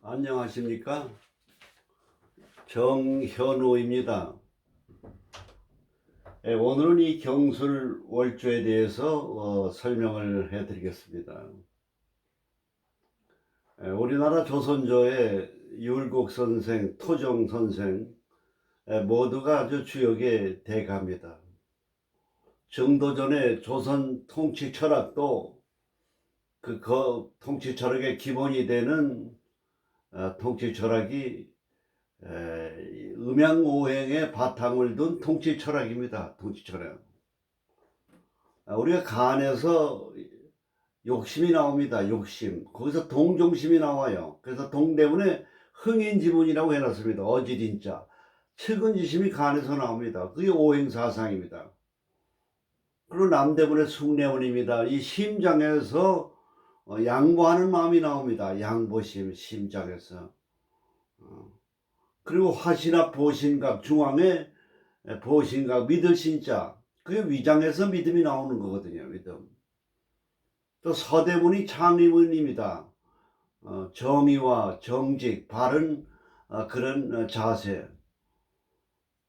안녕하십니까? 정현우입니다. 오늘은 이 경술월조에 대해서 설명을 해드리겠습니다. 우리나라 조선조의 율곡 선생, 토종 선생 모두가 아주 주역의 대가입니다. 정도전의 조선 통치 철학도 그 통치 철학의 기본이 되는 통치 철학이 음양오행의 바탕을 둔 통치 철학입니다. 통치 철학. 우리가 간에서 욕심이 나옵니다. 욕심. 거기서 동종심이 나와요. 그래서 동대문에 흥인지문이라고 해놨습니다. 어지린자. 측은지심이 간에서 나옵니다. 그게 오행사상입니다. 그리고 남대문의 숭례문입니다. 이 심장에서 양보하는 마음이 나옵니다. 양보심, 심장에서. 그리고 화신합 보신각, 중앙에 보신각, 믿을 신자, 그게 위장에서 믿음이 나오는 거거든요. 믿음. 또 서대문이 창의문입니다. 정의와 정직, 바른 그런 자세.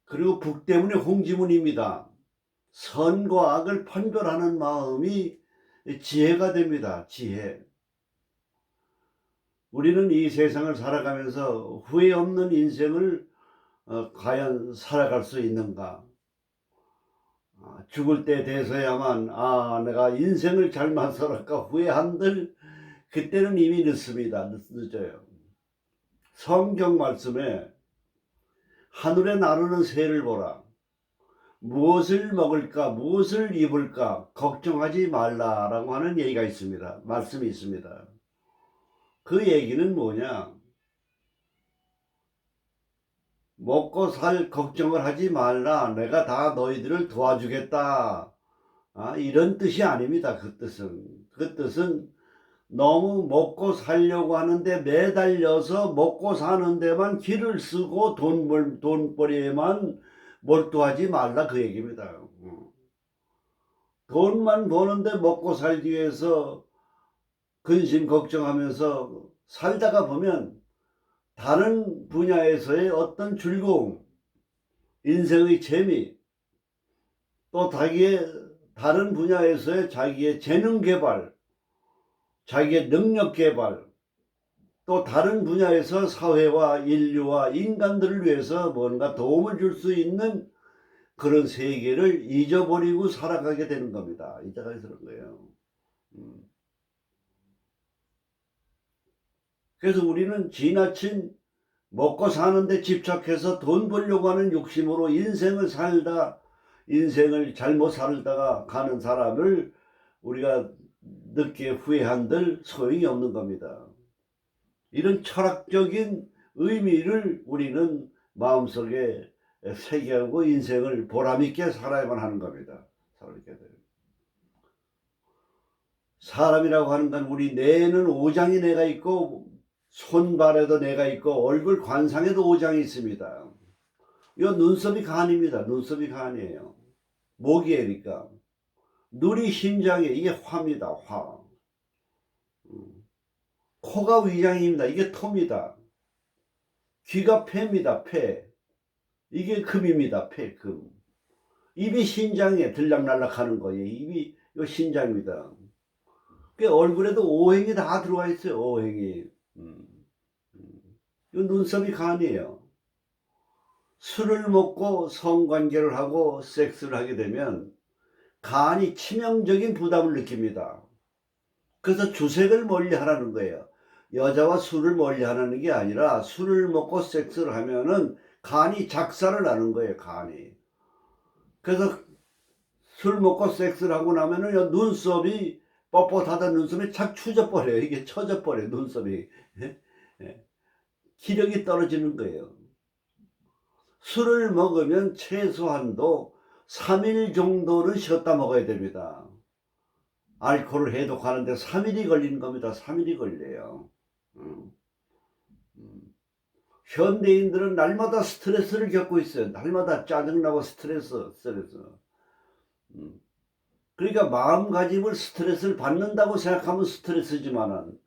그리고 북대문이 홍지문입니다. 선과 악을 판별하는 마음이 지혜가 됩니다. 지혜. 우리는 이 세상을 살아가면서 후회 없는 인생을 과연 살아갈 수 있는가? 죽을 때 돼서야만 내가 인생을 잘만 살았까 후회한들 그때는 이미 늦습니다. 늦어요. 성경 말씀에 하늘에 나르는 새를 보라. 무엇을 먹을까 무엇을 입을까 걱정하지 말라라고 하는 얘기가 있습니다. 말씀이 있습니다. 그 얘기는 뭐냐? 먹고 살 걱정을 하지 말라. 내가 다 너희들을 도와주겠다. 이런 뜻이 아닙니다. 그 뜻은 너무 먹고 살려고 하는데 매달려서 먹고 사는 데만 길을 쓰고 돈벌이에만 몰두하지 말라 그 얘기입니다. 돈만 버는데 먹고 살기 위해서 근심 걱정하면서 살다가 보면 다른 분야에서의 어떤 즐거움, 인생의 재미, 또 다른 분야에서의 자기의 재능 개발, 자기의 능력 개발, 또 다른 분야에서 사회와 인류와 인간들을 위해서 뭔가 도움을 줄 수 있는 그런 세계를 잊어버리고 살아가게 되는 겁니다. 잊어가게 되는 거예요. 그래서 우리는 지나친 먹고 사는데 집착해서 돈 벌려고 하는 욕심으로 인생을 잘못 살다가 가는 사람을 우리가 늦게 후회한들 소용이 없는 겁니다. 이런 철학적인 의미를 우리는 마음속에 새겨하고 인생을 보람있게 살아야만 하는 겁니다. 사람이라고 하는 건 우리 뇌에는 오장이 뇌가 있고 손발에도 뇌가 있고 얼굴 관상에도 오장이 있습니다. 이 눈썹이 간입니다. 눈썹이 간이에요. 목이니까. 눈이 심장이에요. 이게 화입니다. 화. 코가 위장입니다. 이게 토입니다. 귀가 폐입니다. 폐. 이게 금입니다. 폐, 금. 입이 신장에 들락날락 하는 거예요. 입이 이 신장입니다. 얼굴에도 오행이 다 들어와 있어요. 오행이. 이 눈썹이 간이에요. 술을 먹고 성관계를 하고 섹스를 하게 되면 간이 치명적인 부담을 느낍니다. 그래서 주색을 멀리 하라는 거예요. 여자와 술을 멀리 하는 게 아니라 술을 먹고 섹스를 하면은 간이 작살을 나는 거예요. 간이. 그래서 술 먹고 섹스를 하고 나면은 눈썹이 뻣뻣하던 눈썹이 착 추져버려요. 이게 처져버려요. 눈썹이. 기력이 떨어지는 거예요. 술을 먹으면 최소한도 3일 정도는 쉬었다 먹어야 됩니다. 알코올을 해독하는데 3일이 걸리는 겁니다. 3일이 걸려요. 현대인들은 날마다 스트레스를 겪고 있어요. 날마다 짜증나고 스트레스. 그러니까 마음가짐을 스트레스를 받는다고 생각하면 스트레스지만은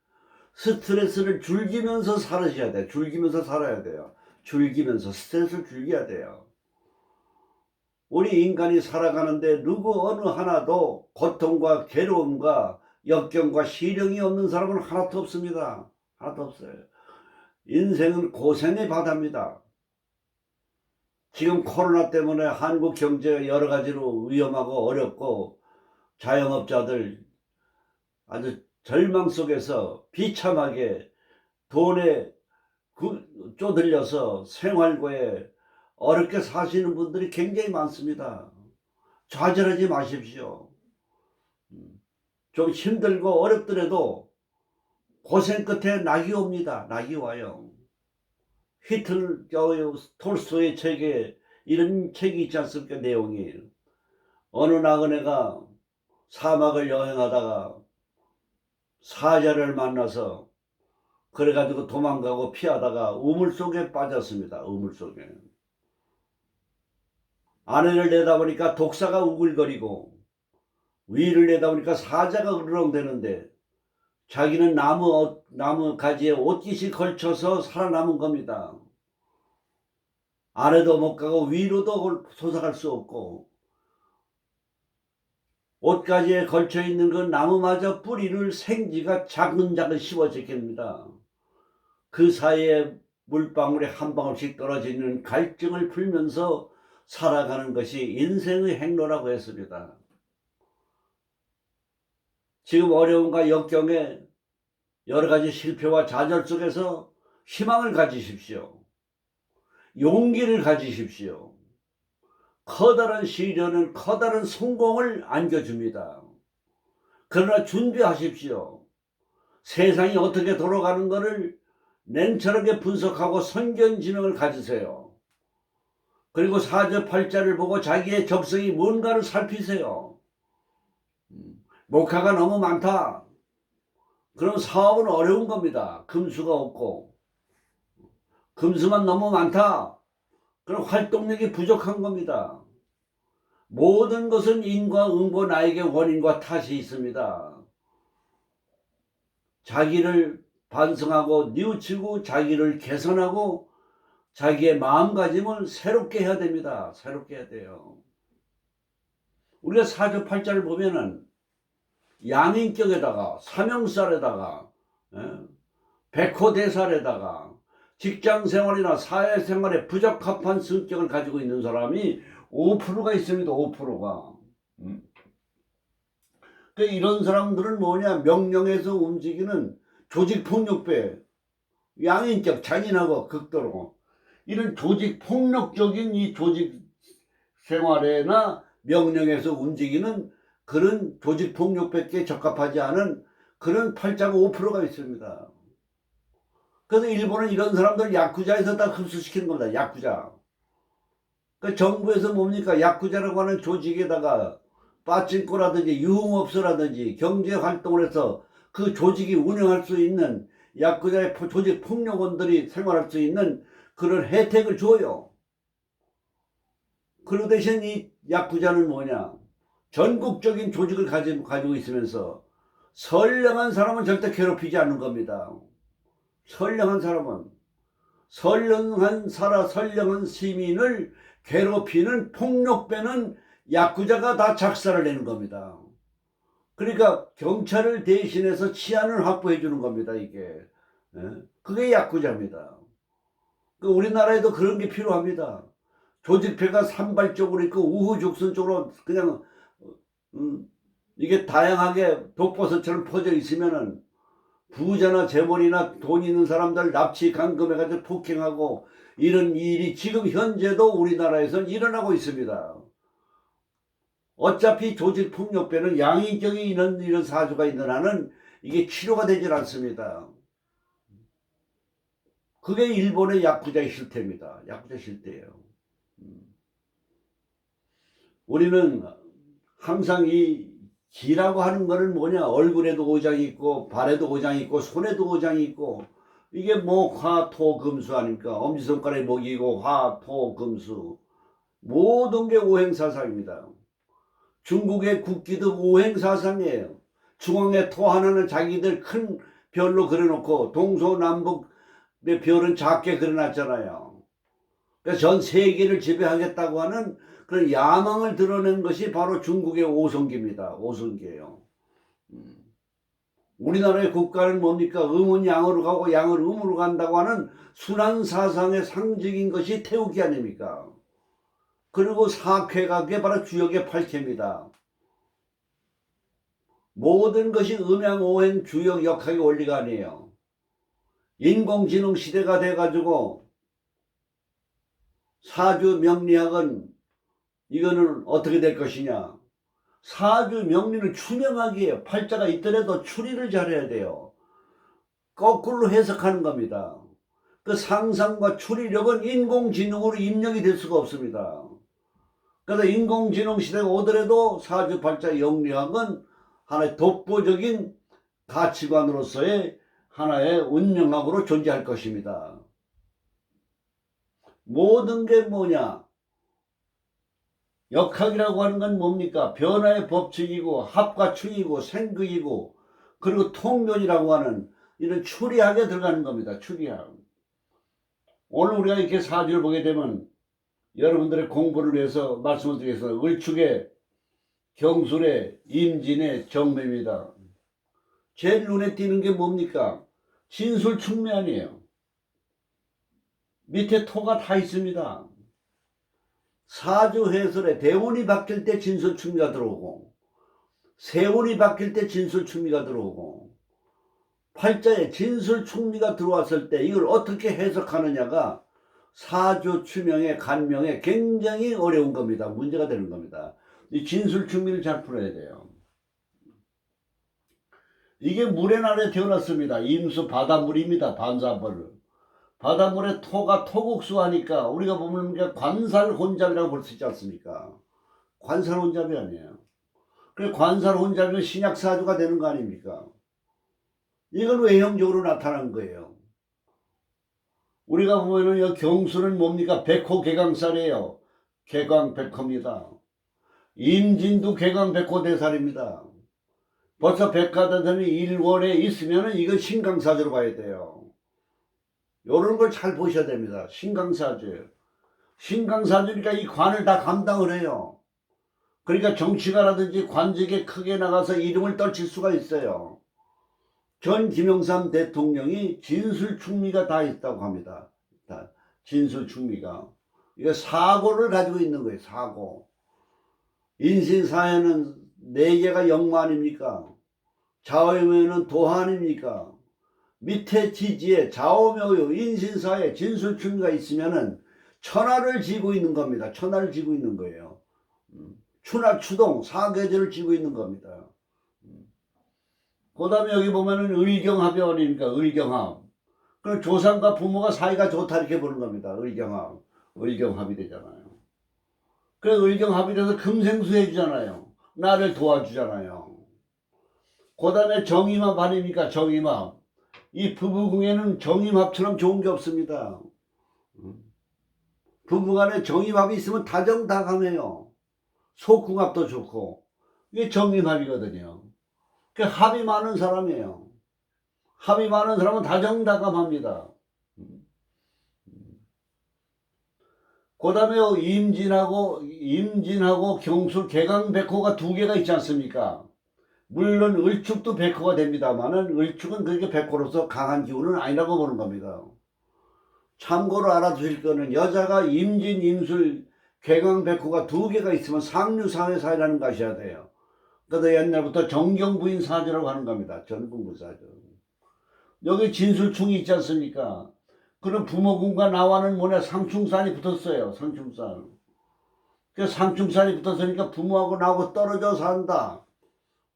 스트레스를 즐기면서 살아셔야 돼요. 즐기면서 살아야 돼요. 즐기면서 스트레스를 즐겨야 돼요. 우리 인간이 살아가는데 누구 어느 하나도 고통과 괴로움과 역경과 시련이 없는 사람은 하나도 없습니다. 하나도 없어요. 인생은 고생의 바다입니다. 지금 코로나 때문에 한국 경제가 여러 가지로 위험하고 어렵고 자영업자들 아주 절망 속에서 비참하게 돈에 쪼들려서 생활고에 어렵게 사시는 분들이 굉장히 많습니다. 좌절하지 마십시오. 좀 힘들고 어렵더라도 고생 끝에 낙이 옵니다. 낙이 와요. 톨스토이의 책에 이런 책이 있지 않습니까? 내용이 어느 나그네가 사막을 여행하다가 사자를 만나서 그래가지고 도망가고 피하다가 우물 속에 빠졌습니다. 우물 속에 아래를 내다보니까 독사가 우글거리고 위를 내다보니까 사자가 으르렁대는데 자기는 나무 가지에 옷깃이 걸쳐서 살아남은 겁니다. 아래도 못 가고 위로도 솟아갈 수 없고 옷가지에 걸쳐 있는 그 나무마저 뿌리를 생지가 자근자근 씹어지깁니다. 그 사이에 물방울이 한 방울씩 떨어지는 갈증을 풀면서 살아가는 것이 인생의 행로라고 했습니다. 지금 어려움과 역경에 여러 가지 실패와 좌절 속에서 희망을 가지십시오. 용기를 가지십시오. 커다란 시련은 커다란 성공을 안겨줍니다. 그러나 준비하십시오. 세상이 어떻게 돌아가는 것을 냉철하게 분석하고 선견지명을 가지세요. 그리고 사주팔자를 보고 자기의 적성이 뭔가를 살피세요. 목화가 너무 많다. 그럼 사업은 어려운 겁니다. 금수가 없고. 금수만 너무 많다. 그럼 활동력이 부족한 겁니다. 모든 것은 인과 응고 나에게 원인과 탓이 있습니다. 자기를 반성하고 뉘우치고 자기를 개선하고 자기의 마음가짐을 새롭게 해야 됩니다. 새롭게 해야 돼요. 우리가 사주팔자를 보면은 양인격에다가 삼형살에다가 백호대살에다가 직장생활이나 사회생활에 부적합한 성격을 가지고 있는 사람이 5%가 있습니다. 5%가. 그러니까 이런 사람들은 뭐냐, 명령에서 움직이는 조직폭력배, 양인격, 잔인하고 극도로 이런 조직폭력적인 이 조직생활에나 명령에서 움직이는 그런 조직폭력배에 적합하지 않은 그런 팔자가 5%가 있습니다. 그래서 일본은 이런 사람들 야쿠자에서 다 흡수시키는 겁니다. 야쿠자. 그 정부에서 뭡니까? 야쿠자라고 하는 조직에다가 빠친코라든지 유흥업소라든지 경제활동을 해서 그 조직이 운영할 수 있는 야쿠자의 조직 폭력원들이 생활할 수 있는 그런 혜택을 줘요. 그 대신 이 야쿠자는 뭐냐? 전국적인 조직을 가지고 있으면서 선량한 사람은 절대 괴롭히지 않는 겁니다. 선량한 사람은 선량한 시민을 괴롭히는 폭력배는 야쿠자가 다 작사를 내는 겁니다. 그러니까 경찰을 대신해서 치안을 확보해 주는 겁니다. 이게 그게 야쿠자입니다. 우리나라에도 그런 게 필요합니다. 조직폐가 산발적으로 있고 우후죽순적으로 그냥 이게 다양하게 독버섯처럼 퍼져 있으면은 부자나 재벌이나 돈 있는 사람들 납치 감금해가지고 폭행하고 이런 일이 지금 현재도 우리나라에서는 일어나고 있습니다. 어차피 조직폭력배는 양인격이 이런 사주가 있는 한은 이게 치료가 되질 않습니다. 그게 일본의 야쿠자의 실태입니다. 야쿠자 실태예요. 우리는 항상 이 기라고 하는 거는 뭐냐, 얼굴에도 오장이 있고 발에도 오장이 있고 손에도 오장이 있고 이게 뭐 화, 토, 금수 아닙니까? 엄지손가락에 목이고 화, 토, 금수 모든 게 오행사상입니다. 중국의 국기도 오행사상이에요. 중앙에 토 하나는 자기들 큰 별로 그려놓고 동서남북의 별은 작게 그려놨잖아요. 그러니까 전 세계를 지배하겠다고 하는 그런 야망을 드러낸 것이 바로 중국의 오성기입니다. 오성기예요. 우리나라의 국가는 뭡니까? 음은 양으로 가고 양은 음으로 간다고 하는 순환 사상의 상징인 것이 태우기 아닙니까? 그리고 사쾌가 그게 바로 주역의 팔쾌입니다. 모든 것이 음양오행 주역 역학의 원리가 아니에요. 인공지능 시대가 돼가지고 사주 명리학은 이거는 어떻게 될 것이냐. 사주 명리는 추명하기에 팔자가 있더라도 추리를 잘해야 돼요. 거꾸로 해석하는 겁니다. 그 상상과 추리력은 인공지능으로 입력이 될 수가 없습니다. 그래서 인공지능 시대가 오더라도 사주 팔자 영리학은 하나의 독보적인 가치관으로서의 하나의 운명학으로 존재할 것입니다. 모든 게 뭐냐? 역학이라고 하는 건 뭡니까? 변화의 법칙이고 합과 추이고 생극이고 그리고 통변이라고 하는 이런 추리학에 들어가는 겁니다. 추리학. 오늘 우리가 이렇게 사주를 보게 되면 여러분들의 공부를 위해서 말씀을 드리겠습니다. 을축의 경술의 임진의 정매입니다. 제일 눈에 띄는 게 뭡니까? 진술충매 아니에요. 밑에 토가 다 있습니다. 사주 해설에 대운이 바뀔 때 진술충미가 들어오고 세운이 바뀔 때 진술충미가 들어오고 팔자에 진술충미가 들어왔을 때 이걸 어떻게 해석하느냐가 사주 추명의 간명에 굉장히 어려운 겁니다. 문제가 되는 겁니다. 이 진술충미를 잘 풀어야 돼요. 이게 물의 날에 태어났습니다. 임수 바닷물입니다. 반사물. 바닷물에 토가 토국수 하니까 우리가 보면 관살혼잡이라고 볼 수 있지 않습니까? 관살혼잡이 아니에요. 그래 관살혼잡이면 신약사주가 되는 거 아닙니까? 이건 외형적으로 나타난 거예요. 우리가 보면은 경수는 뭡니까? 백호개강살이에요. 개강백호입니다. 임진도 개강백호대살입니다. 벌써 백화대선이 1월에 있으면은 이건 신강사주로 봐야 돼요. 요런 걸 잘 보셔야 됩니다. 신강사주예요. 신강사주니까 이 관을 다 감당을 해요. 그러니까 정치가라든지 관직에 크게 나가서 이름을 떨칠 수가 있어요. 전 김영삼 대통령이 진술충미가 다 있다고 합니다. 진술충미가. 이거 사고를 가지고 있는 거예요. 사고. 인신사회는 4개가 영마 아닙니까? 좌우명은 도하 아닙니까? 밑에 지지에 좌우명요 인신사회 진술충미가 있으면은 천하를 지고 있는 겁니다. 천하를 지고 있는 거예요. 추나추동 사계절을 지고 있는 겁니다. 그 다음에 여기 보면은 의경합이 아닙니까? 의경합. 그럼 조상과 부모가 사이가 좋다 이렇게 보는 겁니다. 의경합. 의경합이 되잖아요. 그래 의경합이 돼서 금생수 해주잖아요. 나를 도와주잖아요. 그 다음에 정임합 아닙니까? 정임합. 이 부부궁에는 정임합처럼 좋은 게 없습니다. 부부간에 정임합이 있으면 다정다감해요. 속궁합도 좋고 이게 정임합이거든요. 그 합이 많은 사람이에요. 합이 많은 사람은 다정다감합니다. 그 다음에 임진하고 경술 개강백호가 2개가 있지 않습니까? 물론 을축도 백호가 됩니다만은 을축은 그렇게 백호로서 강한 기운은 아니라고 보는 겁니다. 참고로 알아두실 거는 여자가 임진, 임술, 개강백호가 2개가 있으면 상류사회사회라는 거 아셔야 돼요. 그래서 옛날부터 정경부인 사주라고 하는 겁니다. 전국부 사주. 여기 진술충이 있지 않습니까? 그럼 부모궁과 나와는 뭐냐 상충산이 붙었어요. 상충산. 그 상충산이 붙었으니까 부모하고 나하고 떨어져 산다.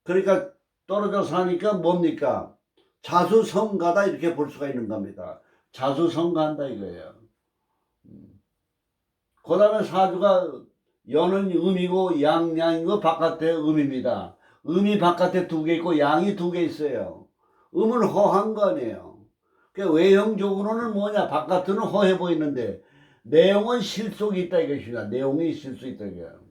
그러니까 떨어져 사니까 뭡니까? 자수성가다 이렇게 볼 수가 있는 겁니다. 자수성가한다 이거예요. 그 다음에 사주가 연은 음이고 양이고 바깥에 음입니다. 음이 바깥에 2개 있고 양이 2개 있어요. 음은 허한 거 아니에요. 그러니까 외형적으로는 뭐냐 바깥은 허해 보이는데 내용은 실속이 있다 이것입니다. 내용이 실수 있다 이거예요.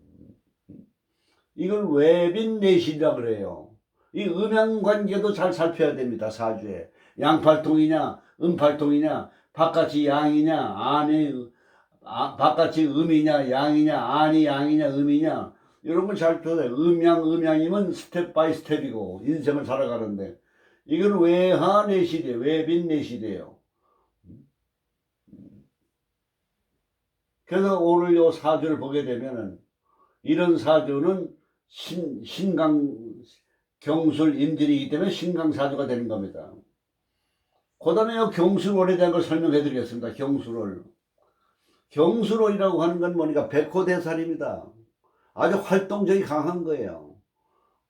이걸 외빈내실이라고 그래요. 이 음양관계도 잘 살펴야 됩니다. 사주에. 양팔통이냐 음팔통이냐 바깥이 양이냐 안이 바깥이 음이냐 양이냐 안이 양이냐 음이냐 이런 걸 잘 표현해. 음양이면 스텝 바이 스텝이고 인생을 살아가는데 이건 외하 내실이에요. 외빈 내실이에요. 그래서 오늘 요 사주를 보게 되면은 이런 사주는 신강 경술 임진이기 때문에 신강사주가 되는 겁니다. 그 다음에 경술월에 대한 걸 설명해 드리겠습니다. 경술월이라고 하는 건 뭐니까 백호대살입니다. 아주 활동적이 강한 거예요.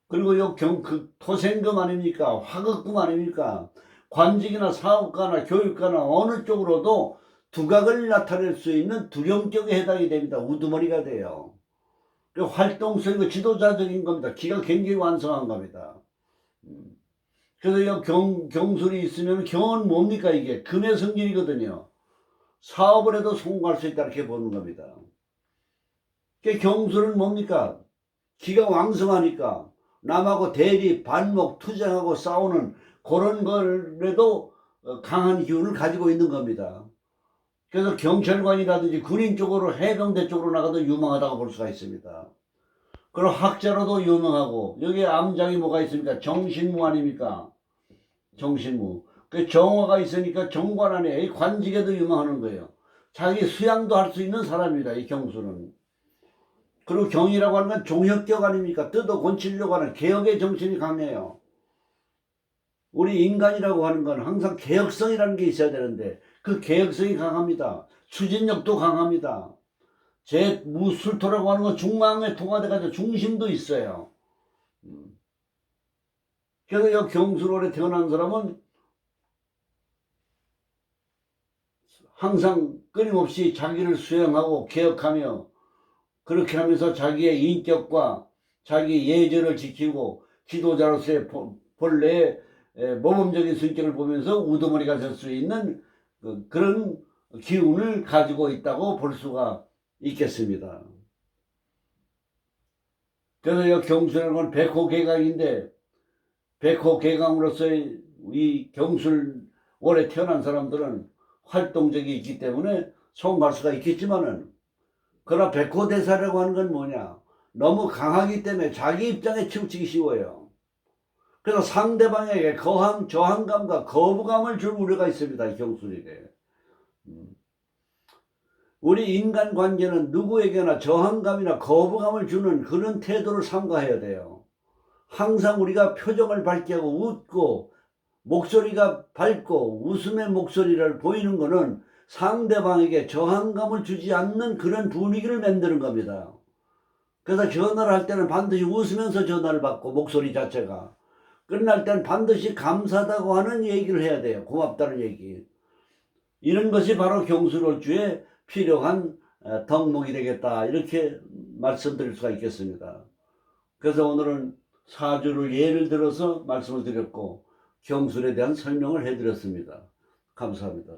그리고 그 토생금 아닙니까? 화극금 아닙니까? 관직이나 사업가나 교육가나 어느 쪽으로도 두각을 나타낼 수 있는 두령격에 해당이 됩니다. 우두머리가 돼요. 활동성이고 지도자적인 겁니다. 기가 굉장히 완성한 겁니다. 그래서 경술이 있으면 경은 뭡니까? 이게 금의 성질이거든요. 사업을 해도 성공할 수 있다 이렇게 보는 겁니다. 경술은 뭡니까? 기가 왕성하니까 남하고 대리, 반목, 투쟁하고 싸우는 그런 거라도 강한 기운을 가지고 있는 겁니다. 그래서 경찰관이라든지 군인 쪽으로 해병대 쪽으로 나가도 유망하다고 볼 수가 있습니다. 그리고 학자로도 유명하고 여기에 암장이 뭐가 있습니까? 정신무 아닙니까? 정신무. 그 정화가 있으니까 정관 안에 관직에도 유명하는 거예요. 자기 수양도 할 수 있는 사람입니다. 이 경수는. 그리고 경이라고 하는 건 종혁격 아닙니까? 뜯어 고치려고 하는 개혁의 정신이 강해요. 우리 인간이라고 하는 건 항상 개혁성이라는 게 있어야 되는데 그 개혁성이 강합니다. 추진력도 강합니다. 제 무술토라고 하는 건 중앙에 통화돼가지고 중심도 있어요. 그래서 이 경술월에 태어난 사람은 항상 끊임없이 자기를 수행하고 개혁하며 그렇게 하면서 자기의 인격과 자기 예절을 지키고 지도자로서의 본래의 모범적인 성격을 보면서 우두머리가 될 수 있는 그런 기운을 가지고 있다고 볼 수가 있겠습니다. 그래서 이 경술은 백호개강인데 백호개강으로서의 이 경술월에 태어난 사람들은 활동적이 있기 때문에 성공할 수가 있겠지만은 그러나 백호대사라고 하는 건 뭐냐? 너무 강하기 때문에 자기 입장에 치우치기 쉬워요. 그래서 상대방에게 저항감과 거부감을 줄 우려가 있습니다. 이 경술에게. 우리 인간관계는 누구에게나 저항감이나 거부감을 주는 그런 태도를 삼가해야 돼요. 항상 우리가 표정을 밝게 하고 웃고 목소리가 밝고 웃음의 목소리를 보이는 것은 상대방에게 저항감을 주지 않는 그런 분위기를 만드는 겁니다. 그래서 전화를 할 때는 반드시 웃으면서 전화를 받고 목소리 자체가 끝날 때는 반드시 감사하다고 하는 얘기를 해야 돼요. 고맙다는 얘기. 이런 것이 바로 경술월주에 필요한 덕목이 되겠다 이렇게 말씀드릴 수가 있겠습니다. 그래서 오늘은 사주를 예를 들어서 말씀을 드렸고 경술에 대한 설명을 해드렸습니다. 감사합니다.